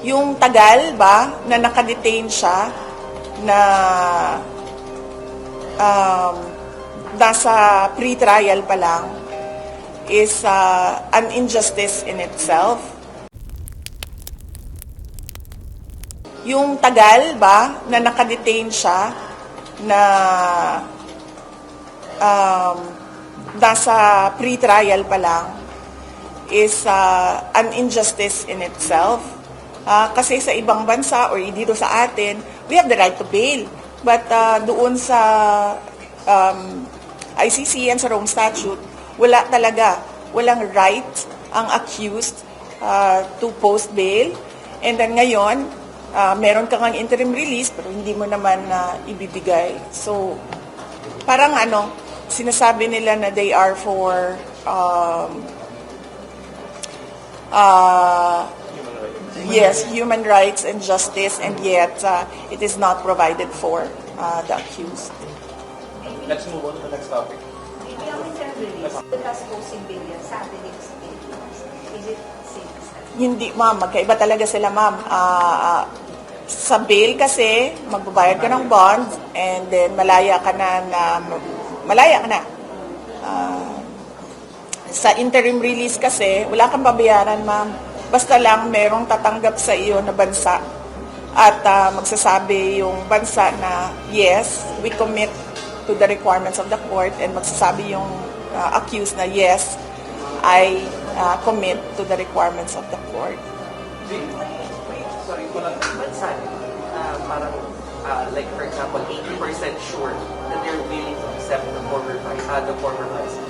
Yung tagal ba na nakadetain siya na nasa pre-trial pa lang is an injustice in itself. Yung tagal ba na nakadetain siya na nasa pre-trial pa lang is an injustice in itself. Kasi sa ibang bansa or dito sa atin, we have the right to bail. But doon sa ICC and sa Rome Statute, wala talaga. Walang right ang accused to post bail. And then ngayon, meron ka ngang interim release pero hindi mo naman ibibigay. So, parang sinasabi nila na they are for yes, human rights and justice, and yet it is not provided for the accused. Let's move on to the next topic. Maybe ang interim release, because posting bail yan, Saturday sa Pilipinas. Is it safe? Hindi, ma'am. Magkaiba talaga sila, ma'am. Sa bail kasi, magbabayad ka ng bond and then malaya ka na. Sa interim release kasi, wala kang babayaran, ma'am. Basta lang merong tatanggap sa iyo na bansa at magsasabi yung bansa na yes, we commit to the requirements of the court, and magsasabi yung accused na yes, I commit to the requirements of the court. Sorry, bansa, parang, like for example, 80% sure that they're willing to accept the former vice.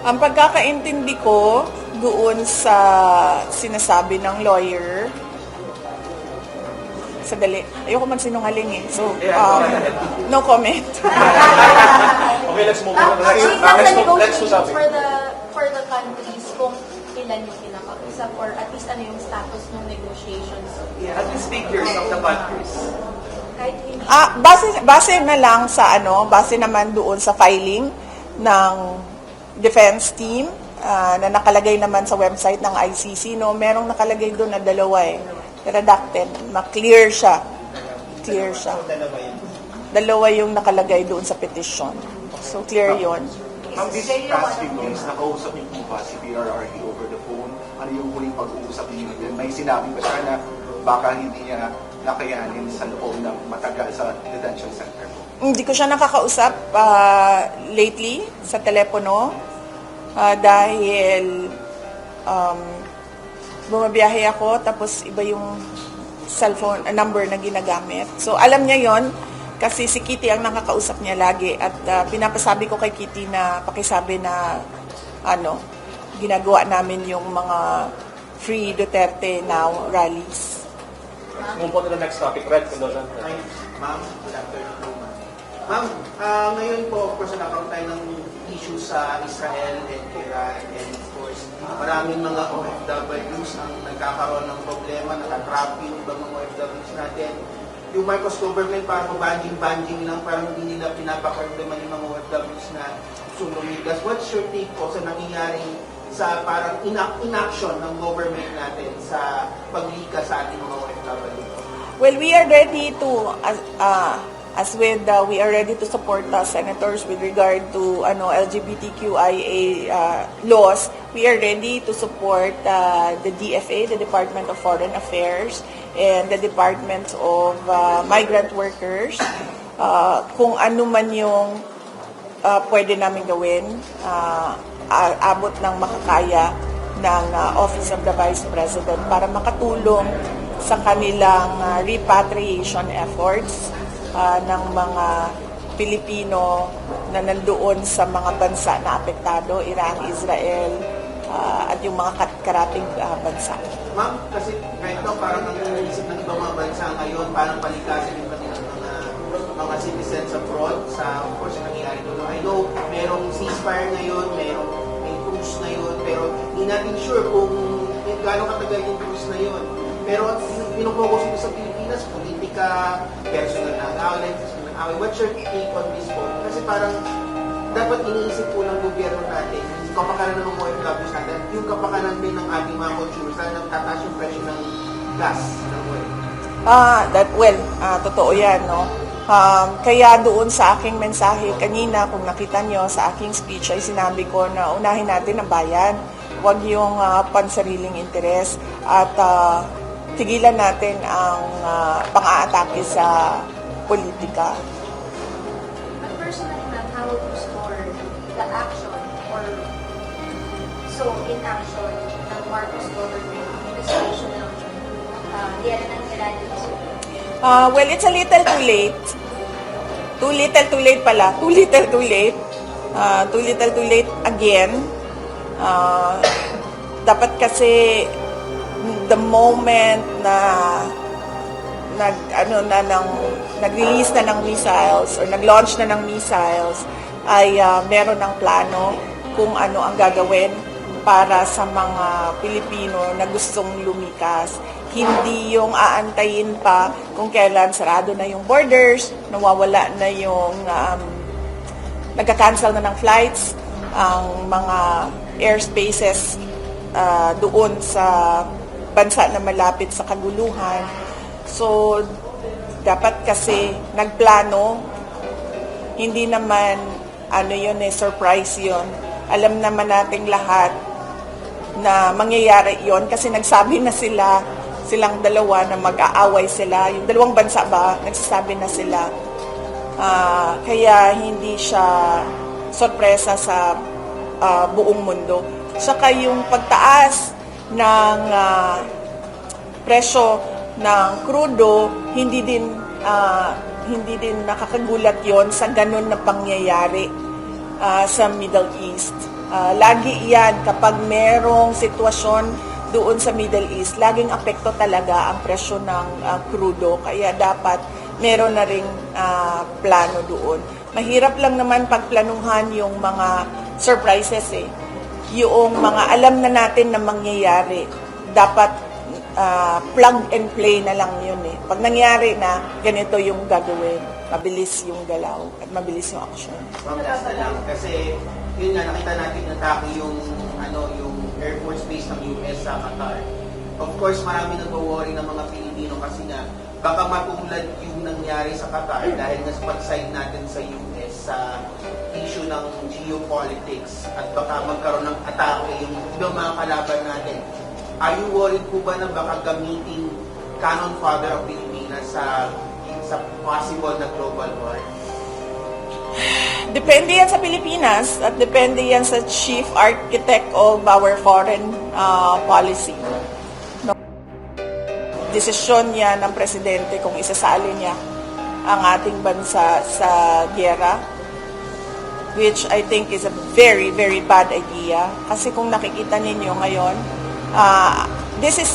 Ang pagkakaintindi ko doon sa sinasabi ng lawyer, sadali, ayoko man sinungaling eh. So, no comment. Okay, let's move on to the next topic. For the countries, kung ilan yung kinakausap or at least ano yung status ng negotiations. Yeah, at least figures of the countries. Kahit hindi. Base na lang sa base naman doon sa filing ng defense team na nakalagay naman sa website ng ICC, merong nakalagay doon na dalawa redacted, clear siya. Dalawa yung nakalagay doon sa petition. So, clear yun. Ma'am, this past few days, nakausap niyo po ba si PRRD over the phone? Ano yung huling pag-uusap niyo? May sinabi ba siya na baka hindi niya nakayanin sa loob ng matagal sa detention center po? Hindi ko siya nakakausap lately sa telepono dahil bumabiyahe ako tapos iba yung cellphone number na ginagamit. So alam niya yon kasi si Kitty ang nakakausap niya lagi at pinapasabi ko kay Kitty na pakisabi na ginagawa namin yung mga Free Duterte Now rallies. Let's move on to the next topic. Red Mendoza. Ma'am, good afternoon. Ma'am, ngayon po, of course, nagkaroon tayo ng issues sa Israel and Iran, and of course, maraming mga OFWs ang nagkakaroon ng problema, nakatrap yung ibang mga OFWs natin. Yung Marcos government, parang banjing lang, parang hindi nila pinapakordeman yung mga OFWs na sumuligas. What's your take po sa nangyayaring sa parang inaction ng government natin sa paglikas sa ating mga OFW? Well, we are ready to we are ready to support senators with regard to LGBTQIA laws. We are ready to support the DFA, the Department of Foreign Affairs, and the Department of Migrant Workers. Kung ano man yung pwede namin gawin, abot ng makakaya ng Office of the Vice President para makatulong sa kanilang repatriation efforts ng mga Pilipino na nandoon sa mga bansa na apektado, Iran, Israel, at yung mga karating bansa. Ma'am, kasi right now parang ang iniisip ng ibang mga bansa ngayon, parang palikasin yung kanilang mga citizens abroad sa, of course, nangyayari doon. I know, merong ceasefire ngayon, may truce ngayon, pero hindi natin sure kung gaano katagal yung truce na yun. Pero pinupokus ito sa Pilipinas, politika, personal na away, what's your take on this po? Kasi parang dapat iniisip po ng gobyerno natin yung kapakanan ng mga OFWs natin, yung kapakanan din ng ating mga consumers, dahil nagtataas yung presyo ng plus ng oil. Totoo yan, no? Kaya doon sa aking mensahe kanina, kung nakita nyo sa aking speech, ay sinabi ko na unahin natin ang bayan. Huwag yung pansariling interes at tigilan natin ang pang-aatake sa politika. But personally, ma'am, how would you score the action or so inaction ng Marcos government in the situation ng Diana ng Iranians? Well, it's a little too late. Too little too late pala. Too little too late. Too little too late again. Dapat kasi the moment na nag-release na ng missiles or nag-launch na ng missiles ay meron ng plano kung ano ang gagawin para sa mga Pilipino na gustong lumikas. Hindi yung aantayin pa kung kailan sarado na yung borders, nawawala na yung nagka-cancel na ng flights, ang mga airspaces doon sa bansa na malapit sa kaguluhan. So, dapat kasi nagplano, hindi naman surprise yun. Alam naman nating lahat na mangyayari yon kasi nagsabi na silang dalawa na mag-aaway sila. Yung dalawang bansa ba, nagsasabi na sila. Kaya hindi siya sorpresa sa buong mundo. Saka yung pagtaas ng presyo ng krudo, hindi din nakakagulat yon sa ganun na pangyayari sa Middle East. Lagi yan kapag merong sitwasyon doon sa Middle East, laging apekto talaga ang presyo ng krudo. Kaya dapat meron na ring plano doon. Mahirap lang naman pagplanuhan yung mga surprises eh. Yung mga alam na natin na mangyayari, dapat plug and play na lang yun eh. Pag nangyari na, ganito yung gagawin. Mabilis yung galaw at mabilis yung action. Ma'am, last na lang. Kasi, yun nga, nakita natin natake yung Air Force Base ng US sa Qatar. Of course, marami nag-worry ng mga Pilipino kasi nga, baka matulad yung nangyari sa Qatar dahil nga pag-side natin sa US sa issue ng geopolitics at baka magkaroon ng atake yung ibang mga kalaban natin. Are you worried po ba na baka gamitin Cannon Fodder of Pilipinas sa possible na global war? Depende yan sa Pilipinas at depende yan sa chief architect of our foreign policy. No? Desisyon yan ng presidente kung isasali niya ang ating bansa sa giyera, which I think is a very, very bad idea. Kasi kung nakikita ninyo ngayon, this is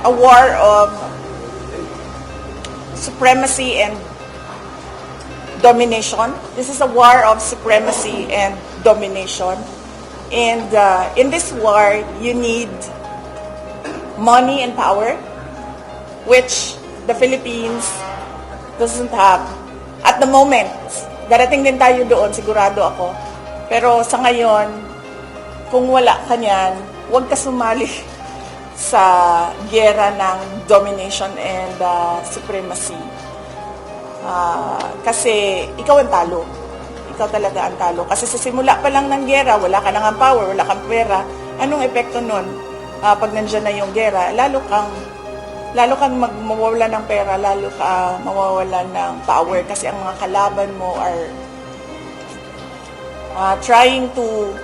a war of supremacy and domination. This is a war of supremacy and domination. And in this war, you need money and power, which the Philippines doesn't have. At the moment, darating din tayo doon, sigurado ako. Pero sa ngayon, kung wala ka niyan, huwag ka sumali sa giyera ng domination and supremacy. Kasi ikaw ang talo. Ikaw talaga ang talo. Kasi sa simula pa lang ng giyera, wala ka nang power, wala kang pera. Anong epekto nun? Pag nandyan na yung giyera, lalo kang mawawala ng pera, lalo ka mawawala ng power kasi ang mga kalaban mo are trying to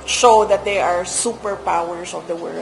show that they are superpowers of the world.